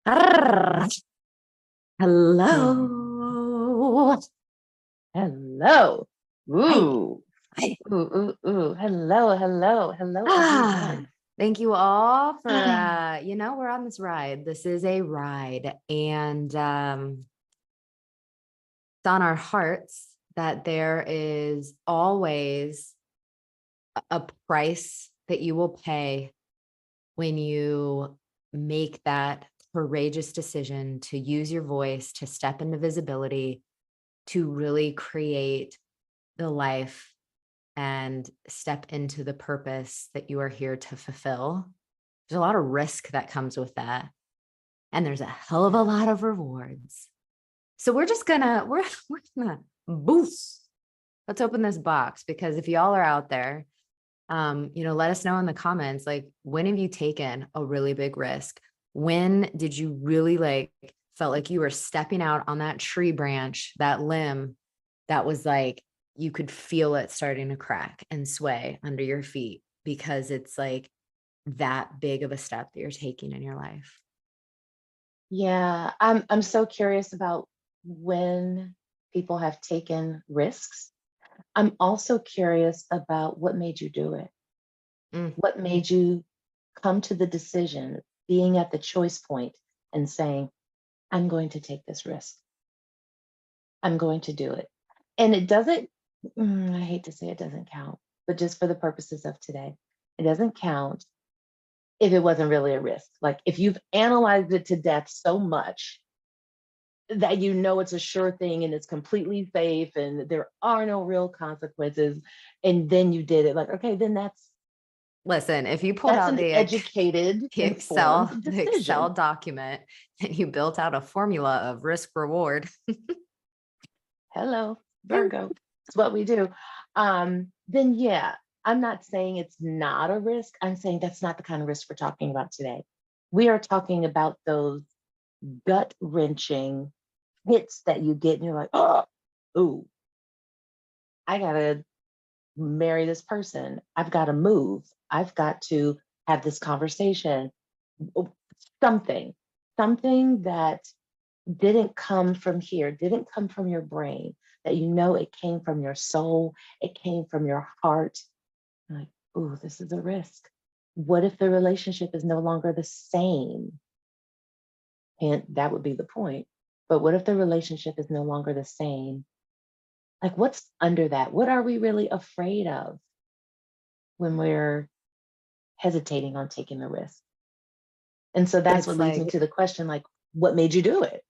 Arr, Hmm. hello. Hello. Hi. Ooh. Hi. Ooh. Hello, Ah, everyone. thank you all for we're on this ride. This is a ride, and it's on our hearts that there is always a price that you will pay when you make that courageous decision to use your voice, to step into visibility, to really create the life and step into the purpose that you are here to fulfill. There's a lot of risk that comes with that. And there's a hell of a Yeah. lot of rewards. So we're gonna boost. Let's open this box because if y'all are out there, let us know in the comments, like, when have you taken a really big risk? When did you really felt like you were stepping out on that tree branch, that limb that was like, you could feel it starting to crack and sway under your feet because it's like that big of a step that you're taking in your life. Yeah, I'm so curious about when people have taken risks. I'm also curious about what made you do it. Mm, What made you come to the decision, being at the choice point and saying, I'm going to take this risk. I'm going to do it. And it doesn't, I hate to say it doesn't count, but just for the purposes of today, it doesn't count if it wasn't really a risk. Like if you've analyzed it to death so much that you know it's a sure thing and it's completely safe and there are no real consequences, and then you did it, like, okay, then listen, if you pulled that's out an educated, the informed Excel decision. document and you built out a formula of risk reward. Hello, Virgo. It's what we do. Then yeah, I'm not saying it's not a risk. I'm saying that's not the kind of risk we're talking about today. We are talking about those gut wrenching hits that you get and you're like, oh, ooh, I gotta marry this person. I've got to move. I've got to have this conversation. Oh, something, something that didn't come from here, didn't come from your brain, that you know it came from your soul, it came from your heart. Like, ooh, this is a risk. What if the relationship is no longer the same? And that would be the point. But what if the relationship is no longer the same? Like, what's under that? What are we really afraid of when we're hesitating on taking the risk? And so that's what It's leads me like to the question, like, what made you do it?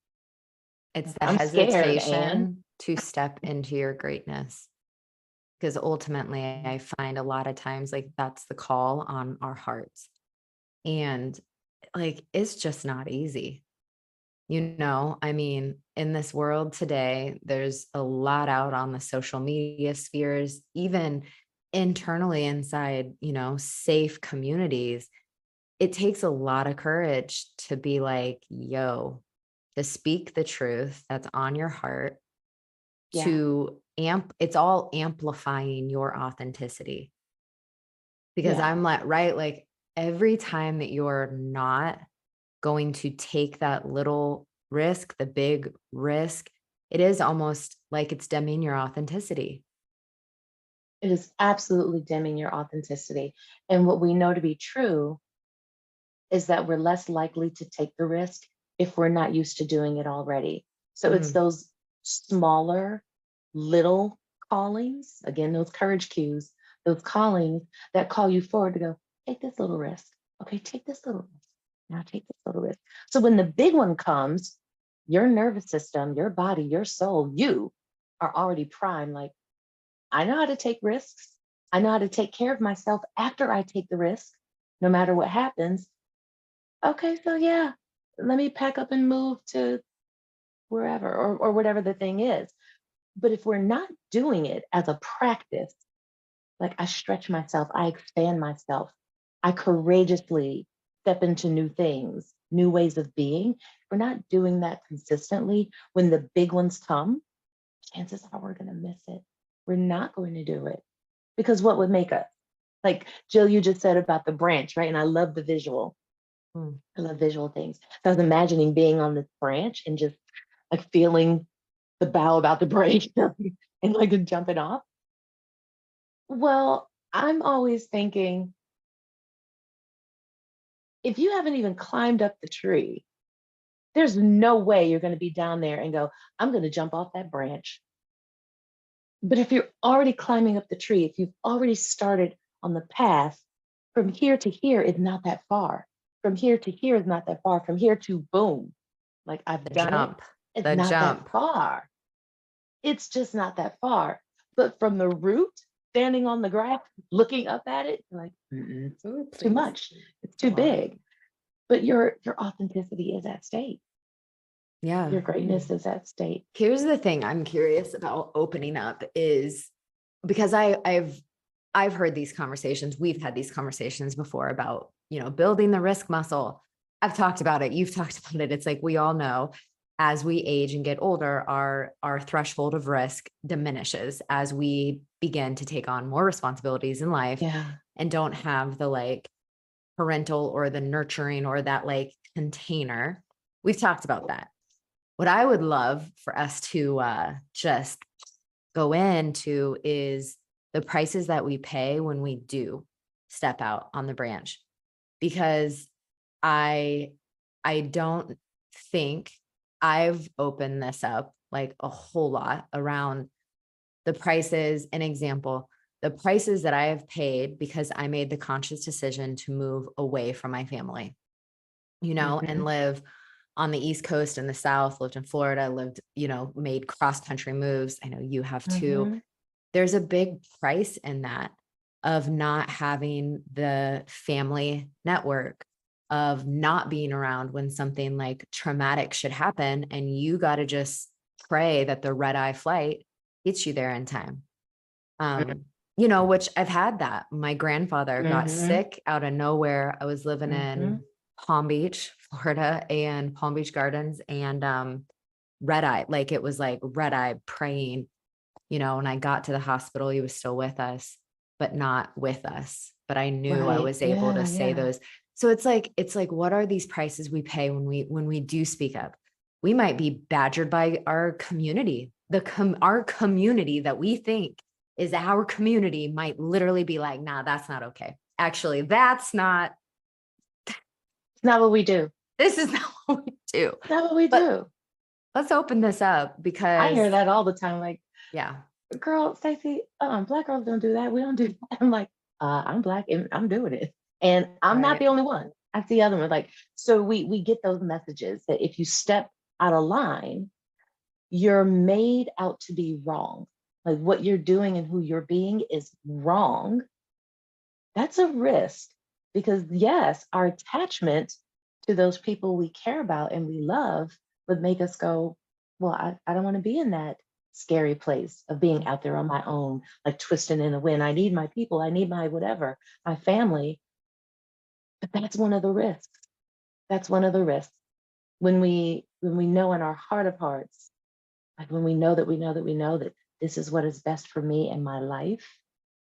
it's Like, the I'm scared, and hesitation to step into your greatness. Because ultimately, I find a lot of times like that's the call on our hearts. And like it's just not easy. I mean, in this world today, there's a lot out on the social media spheres, even internally inside, safe communities. It takes a lot of courage to be like, yo, to speak the truth that's on your heart, yeah, it's all amplifying your authenticity. Because yeah, I'm like, right, like every time that you're not going to take that little risk, the big risk, it is almost like it's dimming your authenticity. it is absolutely dimming your authenticity. And what we know to be true is that we're less likely to take the risk if we're not used to doing it already. So it's Mm, those smaller, little callings, again, those courage cues, those callings that call you forward to go, take this little risk. Okay, take this little risk. Now take this little risk. So when the big one comes, your nervous system, your body, your soul, you are already primed. Like, I know how to take risks. I know how to take care of myself after I take the risk, no matter what happens. Okay, so yeah, let me pack up and move to wherever, or whatever the thing is. But if we're not doing it as a practice, like I stretch myself, I expand myself, I courageously step into new things, new ways of being. If we're not doing that consistently, when the big ones come, chances are we're going to miss it. We're not going to do it because what would make us? Like Jill, you just said about the branch, right? And I love the visual. Mm. I love visual things. So I was imagining being on this branch and just like feeling the bow about to break and like jumping off. Well, I'm always thinking, if you haven't even climbed up the tree, there's no way you're going to be down there and go, I'm going to jump off that branch. But if you're already climbing up the tree, if you've already started on the path, from here to here is not that far. From here to here is not that far. From here to boom, like I've The done it, jump, it's the not that jump. far. It's just not that far. But from the root, standing on the grass, looking up at it, you're like, "Mm-mm, Ooh, too please. much. It's It's a too lot. big." But your authenticity is at stake. Yeah. Your greatness is at stake. Here's the thing I'm curious about opening up is because I've heard these conversations. We've had these conversations before about, building the risk muscle. I've talked about it. You've talked about it. It's like we all know as we age and get older, our threshold of risk diminishes as we begin to take on more responsibilities in life Yeah. and don't have the like parental or the nurturing or that like container. We've talked about that. What I would love for us to just go into is the prices that we pay when we do step out on the branch, because I I don't think I've opened this up like a whole lot around the prices. An example, the prices that I have paid because I made the conscious decision to move away from my family, and Hmm. live on the East Coast and the South, lived in Florida, made cross country moves. I know you have too. Hmm. There's a big price in that of not having the family network, of not being around when something like traumatic should happen. And you got to just pray that the red eye flight gets you there in time. Which I've had that. My grandfather got Hmm. sick out of nowhere. I was living Hmm. in Palm Beach, Florida, and Palm Beach Gardens, and red eye, like it was like red eye praying, when I got to the hospital, he was still with us, but not with us. But I knew I Right. was able to Yeah. say Yeah. those. So it's like, what are these prices we pay when we do speak up? We might be badgered by our community. Our community that we think is our community might literally be like, nah, that's not okay. Actually, that's not, It's not what we do. this is not what we do. It's not what we But do. let's open this up I because hear that all the time. Like, yeah, girl, Stacey, black girls don't do that. We don't do that. I'm like, I'm black and I'm doing it. And I'm not right. the only one. I see other ones. Like, so we get those messages that if you step out of line, you're made out to be wrong. Like what you're doing and who you're being is wrong. That's a risk because yes, our attachment to those people we care about and we love would make us go, well, I don't want to be in that scary place of being out there on my own, like twisting in the wind. I need my people, I need my whatever, my family. But that's one of the risks. That's one of the risks. When we know in our heart of hearts, like when we know that we know that we know that this is what is best for me and my life,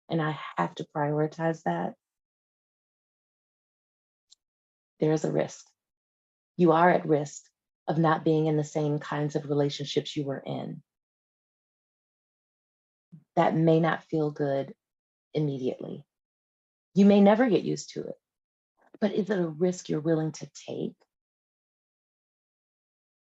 and I have to prioritize that, there's a risk. You are at risk of not being in the same kinds of relationships you were in. That may not feel good immediately. You may never get used to it, but is it a risk you're willing to take?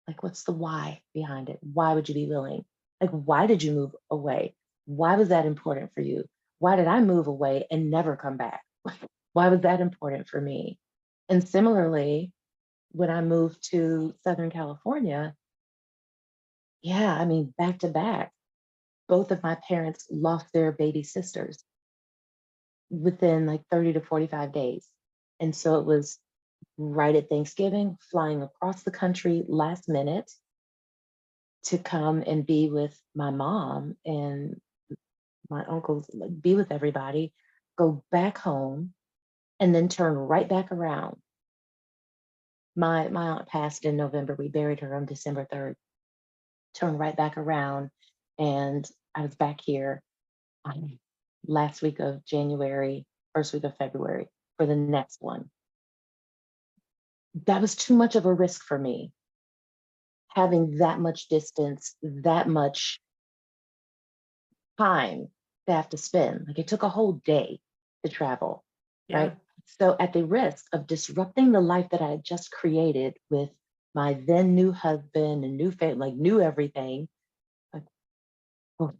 Like, what's the why behind it? Why would you be willing? Like, why did you move away? Why was that important for you? Why did I move away and never come back? Why was that important for me? And similarly, when I moved to Southern California, yeah, I mean, back to back, both of my parents lost their baby sisters within like 30 to 45 days. And so it was right at Thanksgiving, flying across the country last minute to come and be with my mom and my uncles, like be with everybody, go back home, and then turn right back around. My aunt passed in November. We buried her on December 3rd. Turn right back around, and I was back here last week of January, first week of February for the next one. that was too much of a risk for me, having that much distance, that much time to have to spend. Like it took a whole day to travel, Yeah. right? So at the risk of disrupting the life that I had just created with my then new husband and new family, like new everything, like,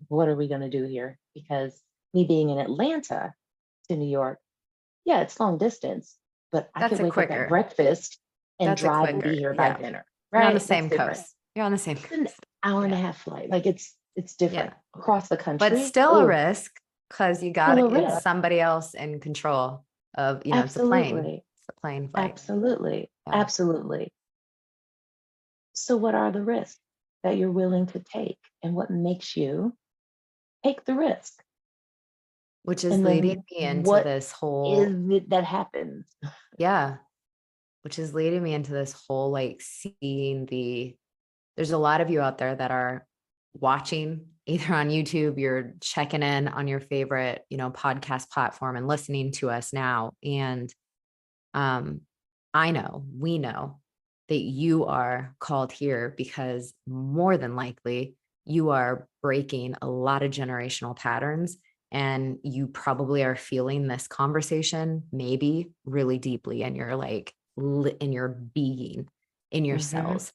what are we going to do here? Because me being in Atlanta to New York, yeah, it's long distance, but I That's could a wake up at quicker. breakfast and That's a drive and be quicker. here by Yeah. dinner, You're on the right? That's same different. coast. You're on the same It's an coast. hour and a Yeah. half flight. Like it's Yeah. different across the But country. still a Oh, risk because you got still a it. It's risk. somebody else in control of, it's a plane. Absolutely. It's a plane flight. Absolutely. Yeah. Absolutely. So what are the risks that you're willing to take and what makes you take the risk? Which is And leading then me into what this whole, is it that happens? yeah, which is leading me into this whole like seeing there's a lot of you out there that are watching either on YouTube, you're checking in on your favorite, podcast platform and listening to us now. And um, we know that you are called here because more than likely you are breaking a lot of generational patterns and you probably are feeling this conversation maybe really deeply in your in your being, in your Mm-hmm. cells,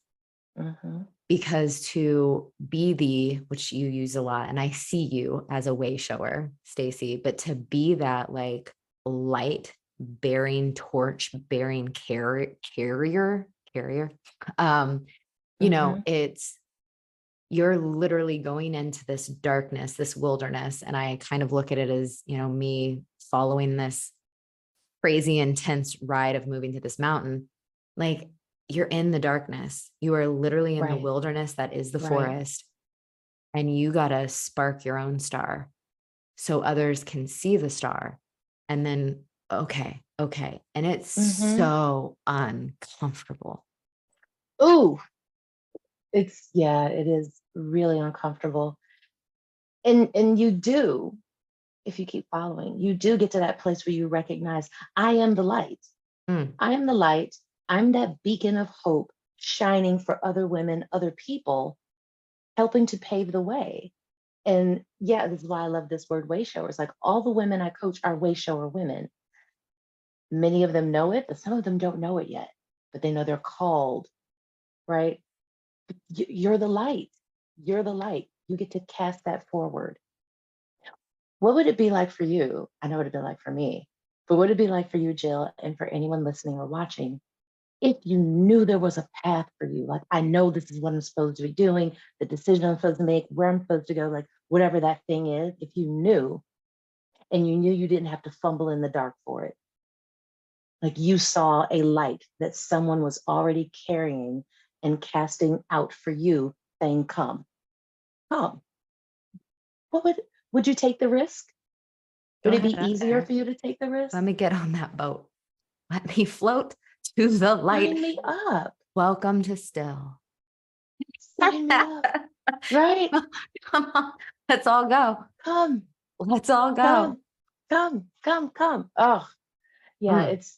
Mm-hmm. because to be which you use a lot, and I see you as a way shower, Stacè, but to be that like light bearing, torch bearing carrier, um, Mm-hmm. it's, you're literally going into this darkness, this wilderness. And I kind of look at it as, me following this crazy intense ride of moving to this mountain. Like, you're in the darkness. You are literally in the Right. wilderness that is the Right. forest, and you got to spark your own star so others can see the star. And then, okay. And it's Mm-hmm. so uncomfortable. Ooh, yeah, it is really uncomfortable. And you do, if you keep following, you do get to that place where you recognize I am the light. Mm, I am the light. I'm that beacon of hope shining for other women, other people, helping to pave the way. And yeah, this is why I love this word way showers. Like all the women I coach are way shower women. Many of them know it, but some of them don't know it yet, but they know they're called, right? You're the light. You're the light. You get to cast that forward. What would it be like for you? I know what it'd be like for me, but what would it be like for you, Jill, and for anyone listening or watching, if you knew there was a path for you? Like, I know this is what I'm supposed to be doing, the decision I'm supposed to make, where I'm supposed to go, like whatever that thing is, if you knew and you knew you didn't have to fumble in the dark for it, like you saw a light that someone was already carrying and casting out for you, saying, come, come. What would you take the risk? go Would it ahead be out easier there. for you to take the risk? Let me get on that boat. Let me float to the light. Sign me up. Welcome to still. Sign me up. Right? Come on. Let's all go. Come, Let's all go. come, come. Oh, yeah, Mm. it's,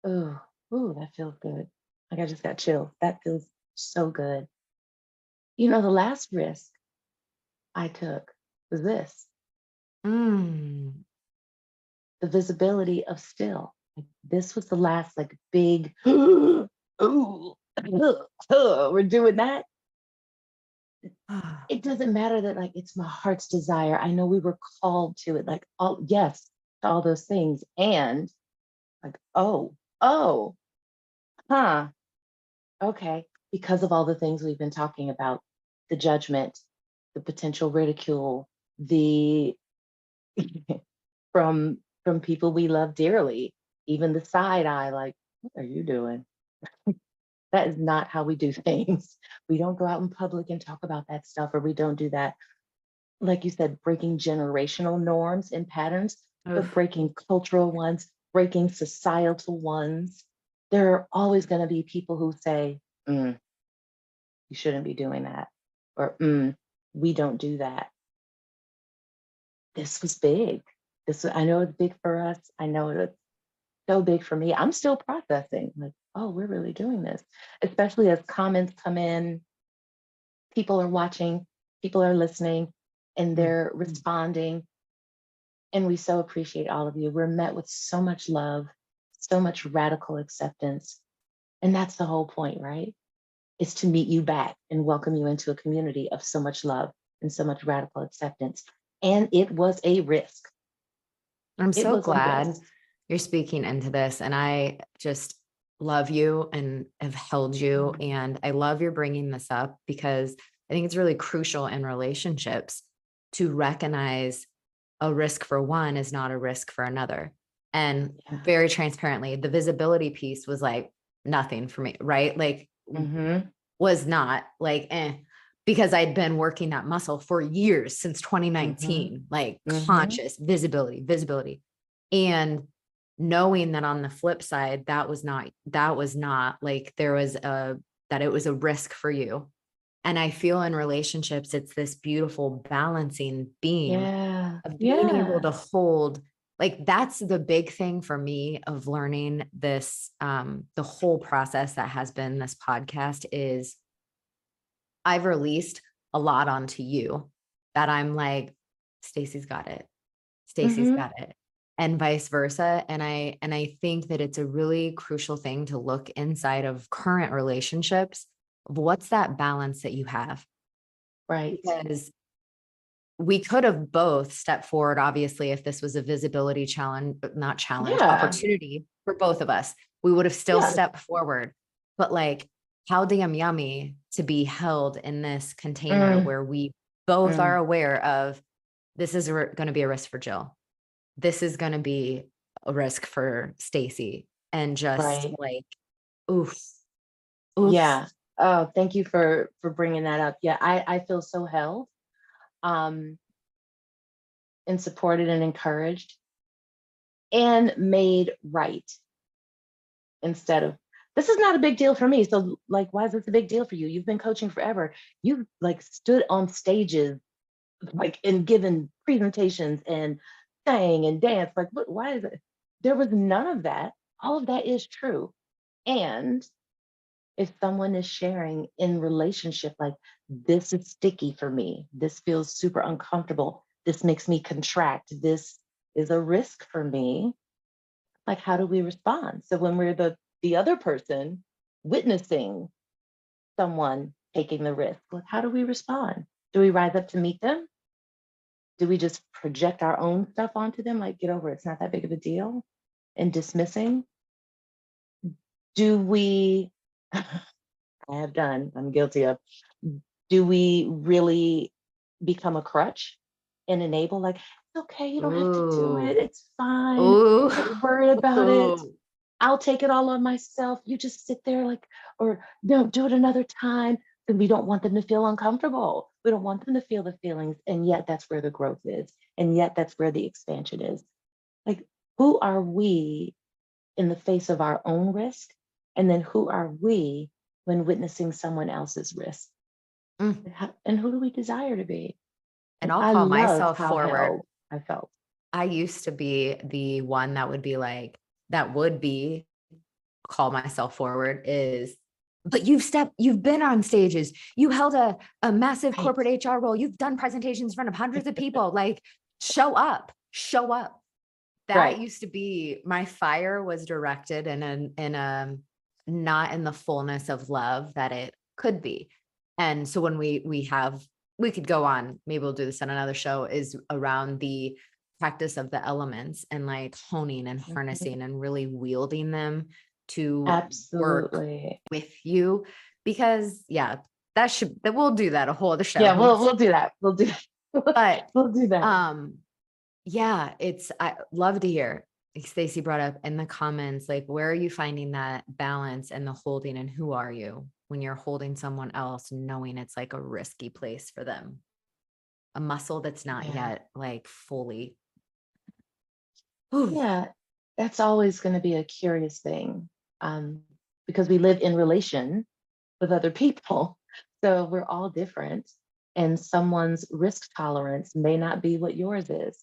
oh, ooh, that feels good. Like I just got chills. That feels so good. The last risk I took was this, Mm. the visibility of still. Like, this was the last like big, ooh, we're doing that. It doesn't matter that like it's my heart's desire. I know we were called to it, like all yes, to all those things. And like, oh, huh, okay. Because of all the things we've been talking about, the judgment, the potential ridicule, the from people we love dearly, even the side eye, like, what are you doing? That is not how we do things. We don't go out in public and talk about that stuff, or we don't do that. Like you said, breaking generational norms and patterns, but Oof. breaking cultural ones, breaking societal ones. There are always going to be people who say, you shouldn't be doing that, or we don't do that. This was big. I know it's big for us. I know it's so big for me. I'm still processing, like, oh, we're really doing this, especially as comments come in, people are watching, people are listening, and Mm. they're responding. And we so appreciate all of you. We're met with so much love, so much radical acceptance. And that's the whole point, right? Is to meet you back and welcome you into a community of so much love and so much radical acceptance. And it was a risk. I'm It so was a glad risk. you're speaking into this. And I just love you and have held you. Mm. And I love your bringing this up because I think it's really crucial in relationships to recognize a risk for one is not a risk for another. And Yeah. very transparently, the visibility piece was like nothing for me, right? Like, Hmm. was not like, because I'd been working that muscle for years since Hmm. 2019, like Hmm. conscious visibility, visibility. And knowing that on the flip side, that was not like there was that it was a risk for you. And I feel in relationships, it's this beautiful balancing beam Yeah. of being able Yeah. to hold, like that's the big thing for me of learning this, the whole process that has been this podcast is I've released a lot onto you that I'm like, Stacey's got it. Stacey's Hmm. got it. And vice versa. And I think that it's a really crucial thing to look inside of current relationships of what's that balance that you have. Right. Because we could have both stepped forward, obviously, if this was a visibility challenge, but not challenge, Yeah. opportunity for both of us, we would have still Yeah. stepped forward. But like, how damn yummy to be held in this container Mm, where we both are mm. aware of this is going to be a risk for Jill. This is going to be a risk for Stacey. And just Right. like, oof, oof. Yeah. Oh, thank you for bringing that up. Yeah, I feel so held, um, and supported and encouraged and made right instead of this is not a big deal for me. So like, why is this a big deal for you? You've been coaching forever. You've like stood on stages like and given presentations and sang and danced. Like, what? Why is it? There was none of that. All of that is true. And if someone is sharing in relationship, like this is sticky for me, this feels super uncomfortable, this makes me contract, this is a risk for me. Like, how do we respond? So when we're the other person witnessing someone taking the risk, like how do we respond? Do we rise up to meet them? Do we just project our own stuff onto them? Like, get over it. It's not that big of a deal. And dismissing? Do we, I have done, I'm guilty of, do we really become a crutch and enable, like, it's okay, you don't have to do Ooh, it. It's fine. ooh, Don't worry about it. ooh. I'll take it all on myself. You just sit there like, or no, do it another time. Because we don't want them to feel uncomfortable. We don't want them to feel the feelings. And yet that's where the growth is. And yet that's where the expansion is. Like, who are we in the face of our own risk? And then who are we when witnessing someone else's risk? Mm. And who do we desire to be? And And I'll I call loved myself how forward. held I felt. I used to be the one that would be like, that would be call myself forward is, but you've been on stages, you held a massive Right. corporate HR role, you've done presentations in front of hundreds of people, like show up. That Right. used to be my fire was directed in a not in the fullness of love that it could be. And so when we could go on, maybe we'll do this on another show, is around the practice of the elements and like honing and Mhm. harnessing and really wielding them to work Absolutely. with you. Because yeah, that we'll do that a whole other show. Yeah, we'll do that. We'll do that. But We'll do that. um yeah, I love to hear. Like Stacey brought up in the comments, like, where are you finding that balance and the holding, and who are you when you're holding someone else, knowing it's like a risky place for them, a muscle that's not Yeah. yet like fully. Whew. Yeah. That's always going to be a curious thing, um, because we live in relation with other people. So we're all different. And someone's risk tolerance may not be what yours is.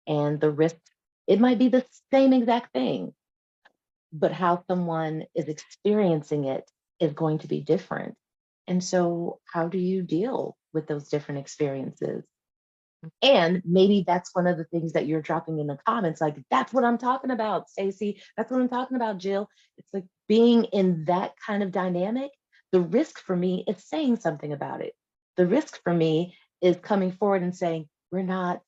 And the risk, it might be the same exact thing. but how someone is experiencing it is going to be different. And so, how do you deal with those different experiences? And maybe that's one of the things that you're dropping in the comments, like, that's what I'm talking about, Stacey. That's what I'm talking about, Jill. It's like being in that kind of dynamic. The risk for me is saying something about it. The risk for me is coming forward and saying, we're not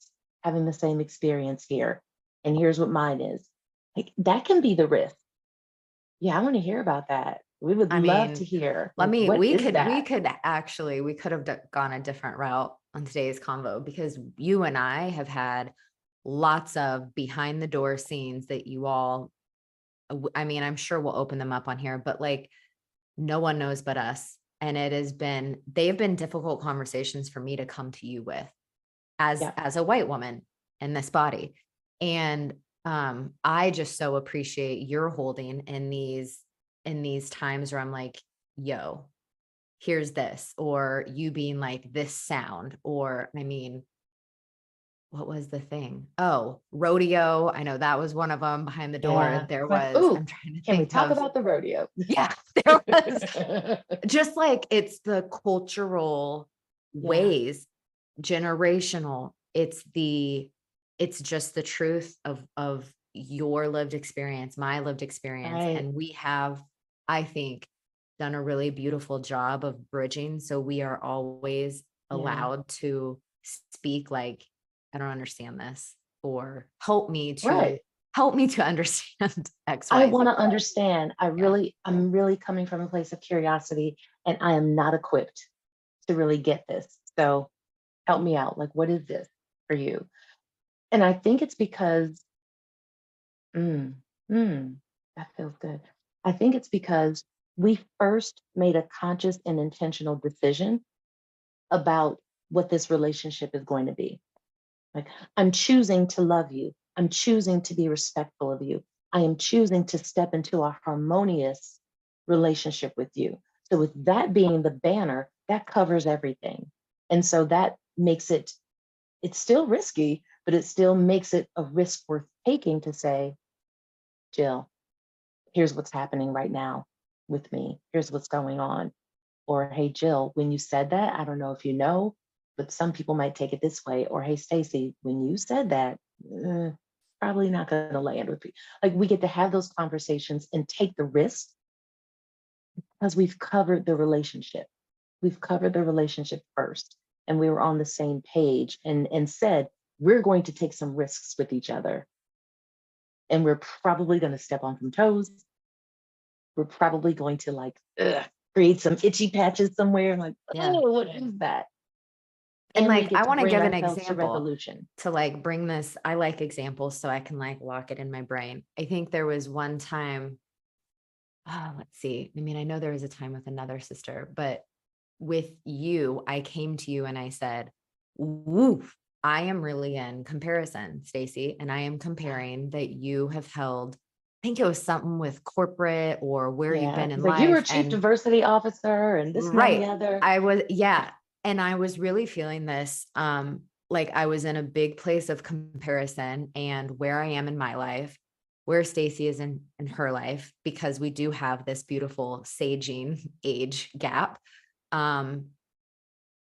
having the same experience here. And here's what mine is. Like, that can be the risk. Yeah, I want to hear about that. We would I love to mean, hear, let like, me, what is we that? could actually, we could have gone a different route on today's convo, because you and I have had lots of behind the door scenes that you all, I mean, I'm sure we'll open them up on here, but like, no one knows but us. And they've been difficult conversations for me to come to you with Yeah, as a white woman in this body. And I just so appreciate your holding in these times where I'm like, yo, here's this, or you being like this sound, or I mean, what was the thing? Oh, rodeo. I know that was one of them behind the door. yeah. There Like, was, ooh, I'm trying to can we think talk of, about the rodeo? yeah, there was just like it's the cultural Yeah, ways, generational. It's just the truth of your lived experience, my lived experience. right. And we have, I think, done a really beautiful job of bridging. So we are always Yeah, allowed to speak like, I don't understand this, or right. help me to understand I XYZ. want to understand. Yeah. I'm really coming from a place of curiosity, and I am not equipped to really get this. So help me out. Like, what is this for you? And I think it's because, mm, mm, that feels good. I think it's because we first made a conscious and intentional decision about what this relationship is going to be. Like, I'm choosing to love you. I'm choosing to be respectful of you. I am choosing to step into a harmonious relationship with you. So, with that being the banner, that covers everything. And so that makes it, it's still risky, but it still makes it a risk worth taking to say, Jill, here's what's happening right now with me. Here's what's going on. Or, hey, Jill, when you said that, I don't know if you know, but some people might take it this way. Or, hey, Stacy, when you said that, eh, probably not going to land with you. Like, we get to have those conversations and take the risk because we've covered the relationship. We've covered the relationship first, and we were on the same page and said, we're going to take some risks with each other. And we're probably going to step on some toes. We're probably going to like create some itchy patches somewhere. Like, Yeah. oh, what is that? And And we like, get I to want to bring give an ourselves to example resolution. to like bring this. I like examples so I can like lock it in my brain. I think there was one time, let's see. I mean, I know there was a time with another sister, but with you, I came to you and I said, woof, I am really in comparison, Stacey, and I am comparing that you have held, I think it was something with corporate or where you've Yeah. been in It's like you were life. chief And diversity officer and this and that and the right. other. I was, yeah. And I was really feeling this. Like I was in a big place of comparison and where I am in my life, where Stacy is in her life, because we do have this beautiful saging age gap. Um,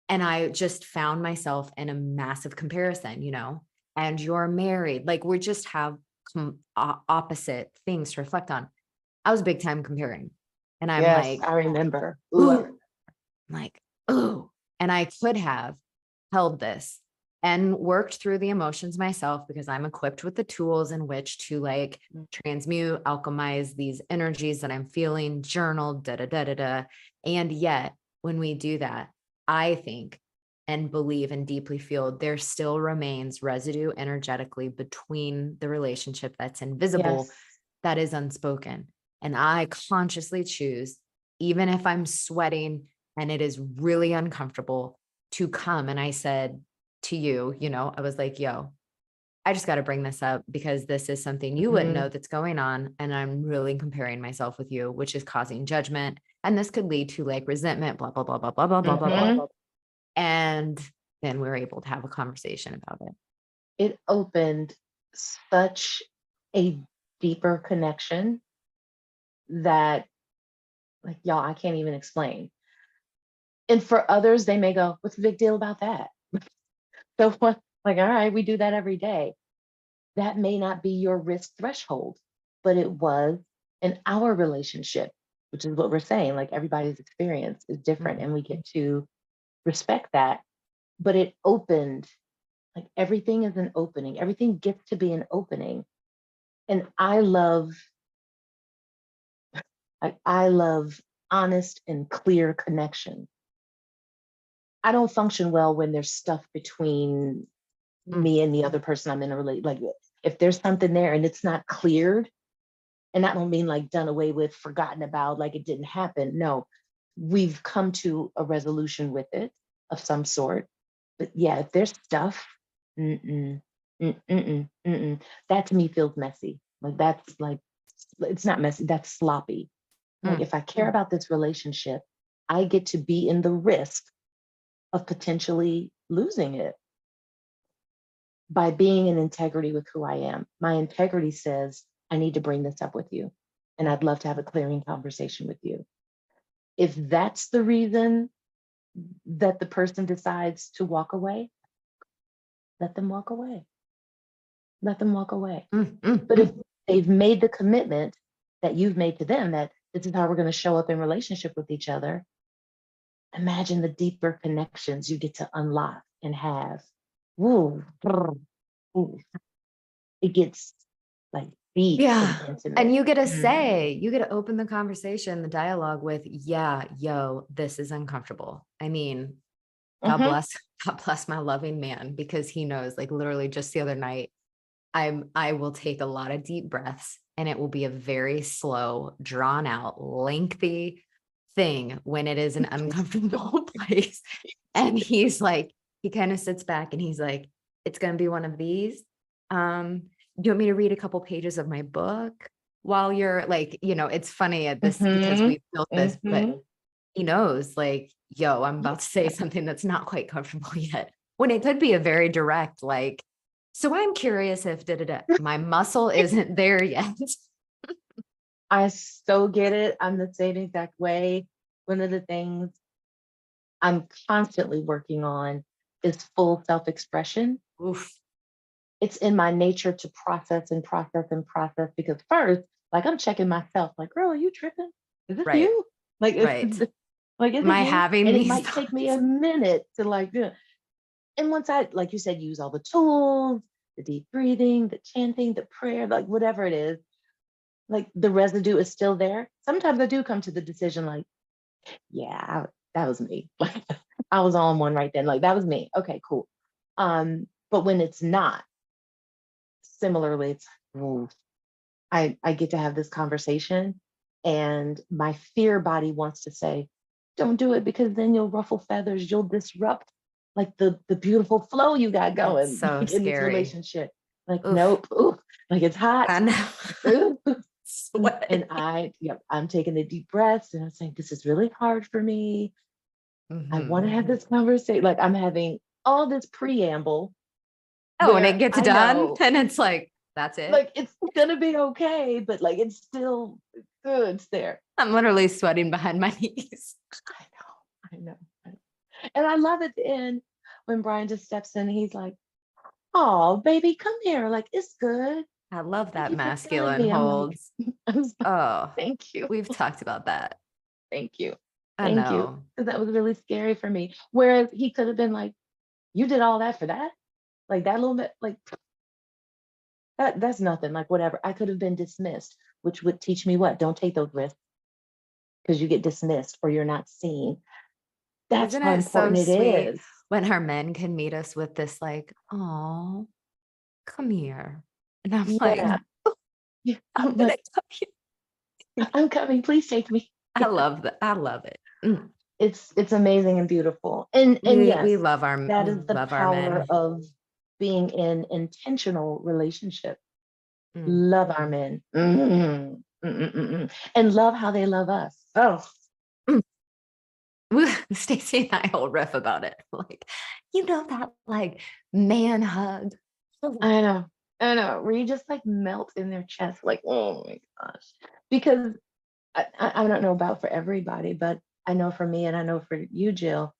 and I just found myself in a massive comparison, and you're married. Like we just have opposite things to reflect on. I was big time comparing. And I'm Yes, like, I remember. Ooh, I ooh, remember. like, oh, and I could have held this and worked through the emotions myself because I'm equipped with the tools in which to like transmute, alchemize these energies that I'm feeling, journal, da da da da da. And yet, when we do that, I think and believe and deeply feel there still remains residue energetically between the relationship that's invisible, Yes. that is unspoken. And I consciously choose, even if I'm sweating and it is really uncomfortable, to come. And I said to you, I was like, yo, I just got to bring this up because this is something you wouldn't Mhm. know that's going on. And I'm really comparing myself with you, which is causing judgment. And this could lead to like resentment, blah, blah, blah, blah, blah, blah, blah, blah, blah. Mhm. And then we were able to have a conversation about it. It opened such a deeper connection that, like, y'all, I can't even explain. And for others, they may go, what's the big deal about that? So what, like, all right, we do that every day. That may not be your risk threshold, but it was in our relationship, which is what we're saying. Like, everybody's experience is different and we Mhm. get to respect that. But it opened, like, everything is an opening, everything gets to be an opening. And I love honest and clear connection. I don't function well when there's stuff between Mm. me and the other person I'm in a relate. Like, if there's something there and it's not cleared, and I don't mean like done away with, forgotten about, like it didn't happen. No, we've come to a resolution with it of some sort. But yeah, if there's stuff, mm-mm, mm-mm. That to me feels messy. Like, that's like, it's not messy, that's sloppy. Like, Mm. if I care about this relationship, I get to be in the risk of potentially losing it by being in integrity with who I am. My integrity says, I need to bring this up with you, and Mm. I'd love to have a clearing conversation with you. If that's the reason that the person decides to walk away, let them walk away. Let them walk away. Mm. Mm. But if Mm. they've made the commitment that you've made to them, that this is how we're going to show up in relationship with each other, imagine the deeper connections you get to unlock and have. Woo, brr, ooh, it gets like deep and Yeah. And intimate. you get to Mhm. say, you get to open the conversation, the dialogue with, yeah, yo, this is uncomfortable. I mean, God Mhm. bless, God bless my loving man, because he knows, like, literally just the other night, I will take a lot of deep breaths and it will be a very slow, drawn out, lengthy thing when it is an uncomfortable place. And he's like, he kind of sits back and he's like, it's gonna be one of these. Do you want me to read a couple pages of my book while you're like, it's funny at this because Mhm. we've built this, but Mhm. he knows, like, yo, I'm about to say something that's not quite comfortable yet. When it could be a very direct, like, so I'm curious if da da da. My muscle isn't there yet. I so get it. I'm the same exact way. One of the things I'm constantly working on is full self-expression. Oof. It's in my nature to process and process and process, because first, like, I'm checking myself, like, girl, are you tripping? Is this Right. you? Like, Right. like, is Am it I you? having And it these might take me thoughts? a minute to like do it. And once I, like you said, use all the tools, the deep breathing, the chanting, the prayer, like whatever it is, like the residue is still there. Sometimes I do come to the decision, like, yeah, that was me. Like, I was on one right then. Like, that was me. Okay, cool. But when it's not, similarly, it's, ooh, I get to have this conversation, and my fear body wants to say, don't do it, because then you'll ruffle feathers, you'll disrupt like the beautiful flow you got It's going so like in this scary. relationship. Like, Oof. nope, ooh, like it's hot. I know. Ooh. And Sweating. yep, I'm taking the deep breaths and I'm saying, this is really hard for me. I want to Mhm. have this conversation. Like, I'm having all this preamble Oh, and where it gets I done, know, and it's like, that's it. like, it's gonna be okay, but like, it's still good. It's there. I'm literally sweating behind my knees. I know, I know. And I love at the end when Brian just steps in and he's like, oh, baby, come here. Like, it's good. I love Thank that you for feeling masculine me. I'm like, holds. I was like, Oh, thank you. we've talked about that. Thank you. I Thank you. know. Because that was really scary for me. Whereas he could have been like, you did all that for that? Like, that little bit, like, that's nothing. Like, whatever. I could have been dismissed, which would teach me what? Don't take those risks, because you get dismissed or you're not seen. That's Isn't how it so important it sweet is. when our men can meet us with this, like, oh, come here. And I'm like, Yeah. Yeah. I'm I'm gonna like, come here. I'm coming. Please take me. I love that. I love it. Mm. It's amazing and beautiful. And We yes, we that is the love our power men. of being in intentional relationship. Mm. Love our men. And love how they love us. Oh, Mm. Stacey and I will riff about it. Like, that like man hug. I know. I know. Where you just like melt in their chest, like, oh my gosh. Because I don't know about for everybody, but I know for me and I know for you, Jill,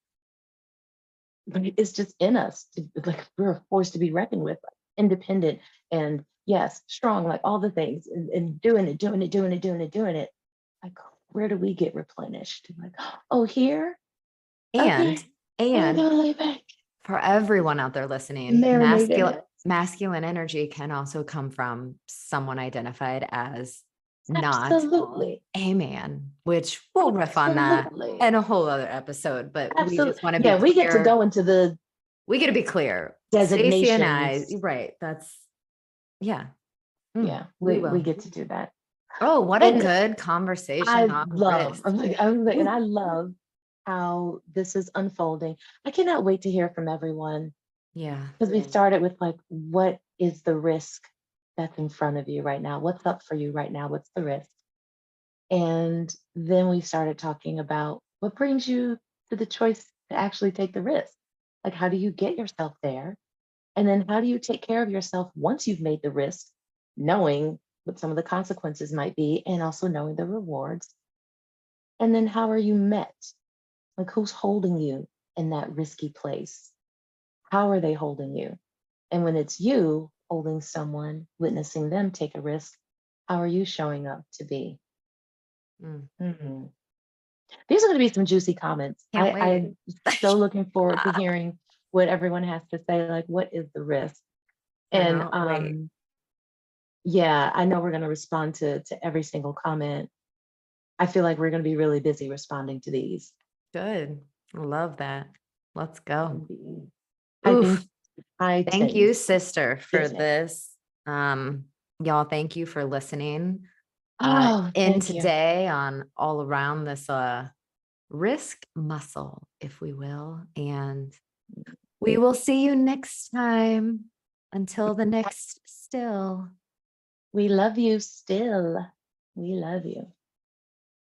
but it's just in us. Like we're a force to be reckoned with, like, independent and yes, strong, like all the things, and doing it, doing it, doing it, doing it, doing it. Like, where do we get replenished? Like, oh, here? And Okay, I'm and gonna lay back for everyone out there and listening, marinate in it. masculine energy can also come from someone identified as not Absolutely. a man, which we'll riff on that Absolutely. in a whole other episode. But we Absolutely. just want to be Yeah, we get to clear. go into the We got to be clear. Stacey and I, designations. right? That's yeah. Yeah, We we will. get to do that. Oh, what a And good conversation I on love, risk. and Ooh, I love how this is unfolding. I cannot wait to hear from everyone yeah. because we started with like, what is the risk that's in front of you right now? What's up for you right now? What's the risk? And then we started talking about what brings you to the choice to actually take the risk. Like, how do you get yourself there? And then how do you take care of yourself once you've made the risk, knowing what some of the consequences might be and also knowing the rewards? And then how are you met? Like, who's holding you in that risky place? How are they holding you? And when it's you holding someone, witnessing them take a risk, how are you showing up to be? Mm, Mhm. These are going to be some juicy comments. can't wait. I'm so looking forward to hearing what everyone has to say. Like, what is the risk? And Cannot wait. yeah, I know we're going to respond to every single comment. I feel like we're going to be really busy responding to these. Good. Love that. Let's go. Indeed. Oof. Typing, I Thank think you, sister, for business. this. Um, y'all, thank you for listening Oh, in thank you. today on all around this risk muscle, if we will. And we will see you next time. Until the next still. We love you still. We love you.